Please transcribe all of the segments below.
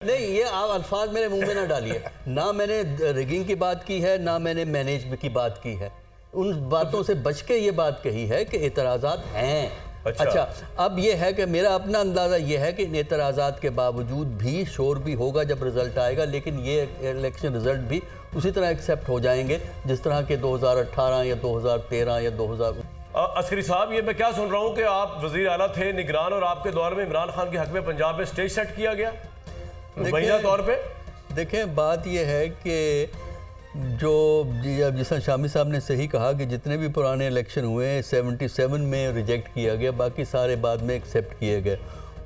नहीं, ये आप अल्फाज मेरे मुंह में ना डालिए। ना मैंने रिगिंग की बात की है, ना मैंने मैनेज की बात की है। उन बातों से बच के ये बात कही है कि एतराज़ात हैं। अच्छा, अब ये है कि मेरा अपना अंदाज़ा ये है कि इन एतराज़ात के बावजूद भी शोर भी होगा जब रिज़ल्ट आएगा, लेकिन ये इलेक्शन रिज़ल्ट भी उसी तरह एक्सेप्ट हो जाएंगे जिस तरह के 2018 या 2013 या 2000। अस्करी साहब, ये मैं क्या सुन रहा हूँ कि आप वज़ीर आला थे, निगरान, और आपके दौर में इमरान खान के हक में पंजाब में स्टेज सेट किया गया मुबैना तौर पे। देखें, बात यह है कि जो जिस शामी साहब ने सही कहा कि जितने भी पुराने इलेक्शन हुए 77 में रिजेक्ट किया गया, बाकी सारे बाद में एक्सेप्ट किए गए।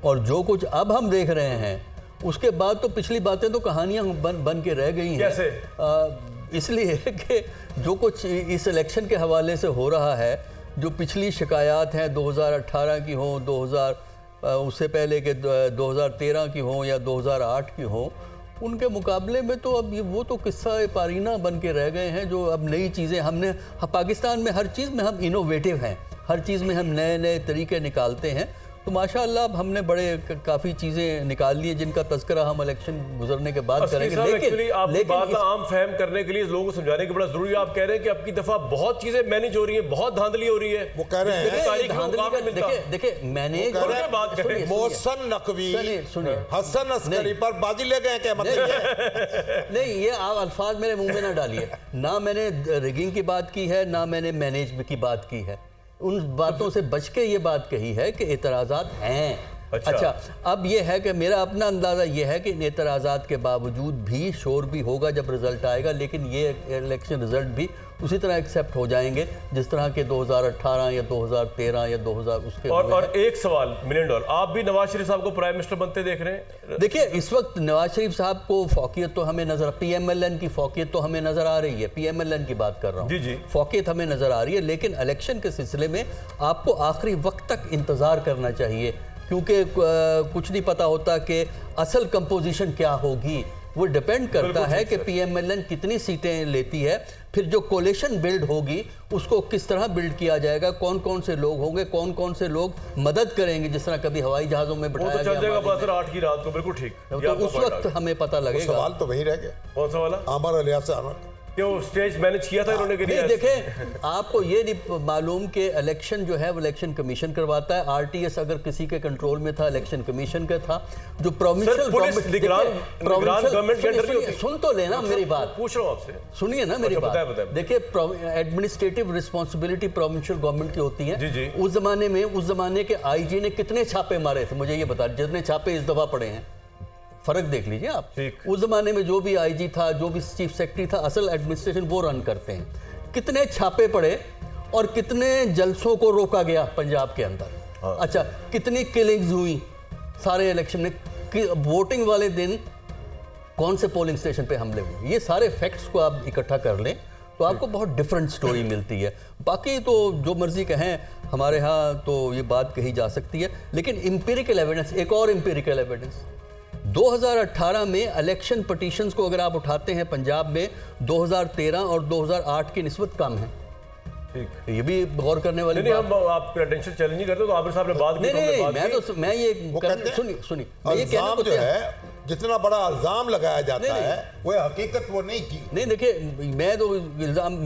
और जो कुछ अब हम देख रहे हैं उसके बाद तो पिछली बातें तो कहानियां बन के रह गई हैं। कैसे? इसलिए कि जो कुछ इस इलेक्शन के हवाले से हो रहा है, जो पिछली शिकायत हैं 2018 की हों, 2000 उससे पहले के 2013 की हों या 2008 की हों, उनके मुकाबले में तो अब ये वो तो किस्सा पारीना बन के रह गए हैं। जो अब नई चीज़ें हमने पाकिस्तान में हर चीज़ में हम इनोवेटिव हैं, हर चीज़ में हम नए नए तरीके निकालते हैं। तो माशाअल्लाह अब हमने बड़े काफ़ी चीज़ें निकाल ली जिनका तज़किरा हम इलेक्शन गुजरने के बाद करेंगे। लेकिन बात आम फहम करने के लिए लोगों को समझाने की बड़ा जरूरी है। आप कह रहे हैं कि अब की दफ़ा बहुत चीज़ें मैनेज हो रही हैं, बहुत धांधली हो रही है। वो कह रहे हैं देखिए मैनेज बात करें मोहसन नकवी सुनिए हसन अस्करी पर बाजी ले गए क्या मतलब? नहीं, ये आप अल्फाज मेरे मुंह में ना डालिए। ना मैंने रिगिंग की बात की है, ना मैंने मैनेज की बात की है। उन बातों से बच के ये बात कही है कि एतराज़ात हैं। अच्छा, अब ये है कि मेरा अपना अंदाज़ा ये है कि इन एतराज़ात के बावजूद भी शोर भी होगा जब रिज़ल्ट आएगा, लेकिन ये इलेक्शन रिज़ल्ट भी उसी तरह एक्सेप्ट हो जाएंगे जिस तरह के 2018 या 2013 या 2000 उसके। और एक सवाल $1 मिलियन, आप भी नवाज शरीफ साहब को प्राइम मिनिस्टर बनते देख रहे हैं? देखिए, इस वक्त नवाज शरीफ साहब को फौकियत तो हमें नजर, PMLN की फौकियत तो हमें नजर आ रही है। PMLN की बात कर रहा हूँ, जी जी, फौकियत हमें नजर आ रही है, लेकिन इलेक्शन के सिलसिले में आपको आखिरी वक्त तक इंतजार करना चाहिए, क्योंकि कुछ नहीं पता होता कि असल कंपोजिशन क्या होगी। वो डिपेंड करता है कि PMLN कितनी सीटें लेती है, फिर जो कोलिशन बिल्ड होगी उसको किस तरह बिल्ड किया जाएगा, कौन कौन से लोग होंगे, कौन कौन से लोग मदद करेंगे, जिस तरह कभी हवाई जहाज़ों में बिठाया गया। चल जाएगा 8 की रात को, बिल्कुल ठीक। तो उस वक्त हमें पता लगेगा। सवाल तो वही रह गया। कौन सा वाला? आमर अलिया से आना क्यों स्टेज मैनेज किया था इन्होंने के लिए? देखें, आपको ये नहीं मालूम कि इलेक्शन जो है वो इलेक्शन कमीशन करवाता है। RTS अगर किसी के कंट्रोल में था, इलेक्शन कमीशन का था। जो प्रोविंशियल गवर्नमेंट, सुन तो लेना मेरी बात, पूछ रहा हूं आपसे, सुनिए ना मेरी बात। देखिए, एडमिनिस्ट्रेटिव रिस्पॉन्सिबिलिटी प्रोविंशियल गवर्नमेंट की होती है। जी जी। उस जमाने के IG ने कितने छापे मारे थे, मुझे ये बता। जितने छापे इस दफा पड़े हैं, फर्क देख लीजिए आप। उस जमाने में जो भी IG था, जो भी चीफ सेक्रेटरी था, असल एडमिनिस्ट्रेशन वो रन करते हैं। कितने छापे पड़े और कितने जलसों को रोका गया पंजाब के अंदर। अच्छा, कितनी किलिंग्स हुई सारे इलेक्शन में, वोटिंग वाले दिन कौन से पोलिंग स्टेशन पे हमले हुए, ये सारे फैक्ट्स को आप इकट्ठा कर लें तो आपको बहुत डिफरेंट स्टोरी मिलती है। बाकी तो जो मर्जी कहें, हमारे यहाँ तो ये बात कही जा सकती है, लेकिन एम्पिरिकल एविडेंस, एक और एम्पिरिकल एविडेंस 2018 में इलेक्शन पटिशन्स को अगर आप उठाते हैं पंजाब में 2013 और 2008 की निस्बत कम है। ठीक, ये भी गौर करने वाली नहीं, हम आप क्रेडेंशियल चैलेंज नहीं करते। तो आबिर साहब ने बात की, मैं ये सुनिए, इल्जाम जो है, जितना बड़ा इल्जाम लगाया जाता है वो हकीकत वो नहीं की। नहीं, देखिए, मैं तो इल्जाम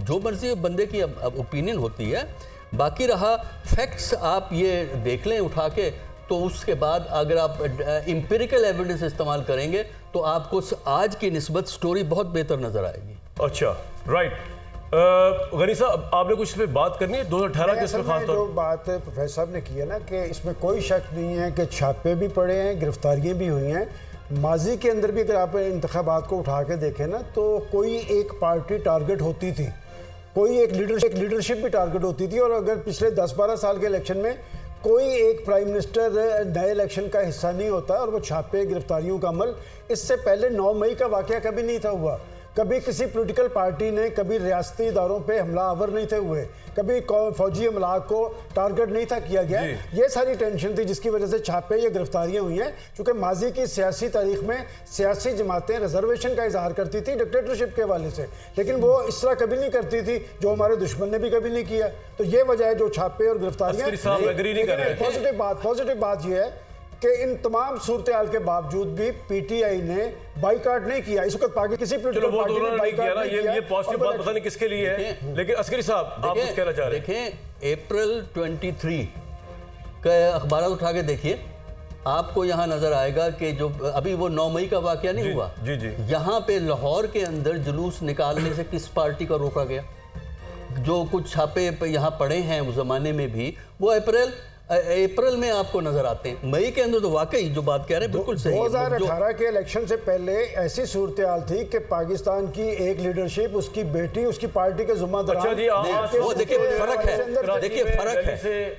जो मर्जी बंदे की ओपिनियन होती है, बाकी रहा फैक्ट्स आप ये देख लें उठा के, तो उसके बाद अगर आप एम्पिरिकल एविडेंस इस्तेमाल करेंगे तो आपको आज की निस्बत स्टोरी बहुत बेहतर नजर आएगी। अच्छा, राइट। गनी साहब, आपने कुछ इस पे बात करनी है 2018 के इसमें खास तौर? जो बात प्रोफेसर साहब ने की है ना, कि इसमें कोई शक नहीं है कि छापे भी पड़े हैं, गिरफ्तारियां भी हुई हैं। माजी के अंदर भी अगर आप इंतखाबात को उठा के देखें ना, तो कोई एक पार्टी टारगेट होती थी, कोई एक लीडरशिप भी टारगेट होती थी। और अगर पिछले 10-12 साल के इलेक्शन में कोई एक प्राइम मिनिस्टर नए इलेक्शन का हिस्सा नहीं होता और वो छापे गिरफ्तारियों का अमल इससे पहले 9 मई का वाकया कभी नहीं था हुआ। कभी किसी पॉलिटिकल पार्टी ने कभी रियासती इदारों पे हमला आवर नहीं थे हुए, कभी फौजी हमला को टारगेट नहीं था किया गया। ये सारी टेंशन थी जिसकी वजह से छापे या गिरफ्तारियां हुई हैं। चूंकि माजी की सियासी तारीख में सियासी जमातें रिजर्वेशन का इजहार करती थी डिक्टेटरशिप के हवाले से, लेकिन वो इस तरह कभी नहीं करती थी, जो हमारे दुश्मन ने भी कभी नहीं किया। तो ये वजह है जो छापे और गिरफ्तारियां। पॉजिटिव बात ये है कि इन तमाम सूरत हाल के बावजूद भी पीटीआई ने बाइकाट नहीं किया। इस वक्त पाकिस्तान किसी चलो पोलिटिकल वो तो पार्टी ने उन्होंने नहीं किया ना, बाइकाट नहीं ये किया। पॉजिटिव बात पता नहीं किसके लिए है, लेकिन अस्करी साहब आप कुछ कहना चाह रहे हैं। देखें अप्रैल 23 का अखबार उठा के देखिए, आपको यहाँ नजर आएगा कि जो अभी वो 9 मई का वाकया नहीं हुआ, जी जी, यहाँ पे लाहौर के अंदर जुलूस निकालने से किस पार्टी को रोका गया? जो कुछ छापे यहाँ पड़े हैं उस जमाने में भी, वो अप्रैल में आपको नजर आते हैं। मई के अंदर तो वाकई जो बात कह रहे हैं बिल्कुल सही है। 2018 के इलेक्शन से पहले ऐसी सूरत हाल थी कि पाकिस्तान की एक लीडरशिप, उसकी बेटी, उसकी पार्टी के जुम्मेदार। अच्छा जी, वो देखिए फर्क है, देखिए फर्क है।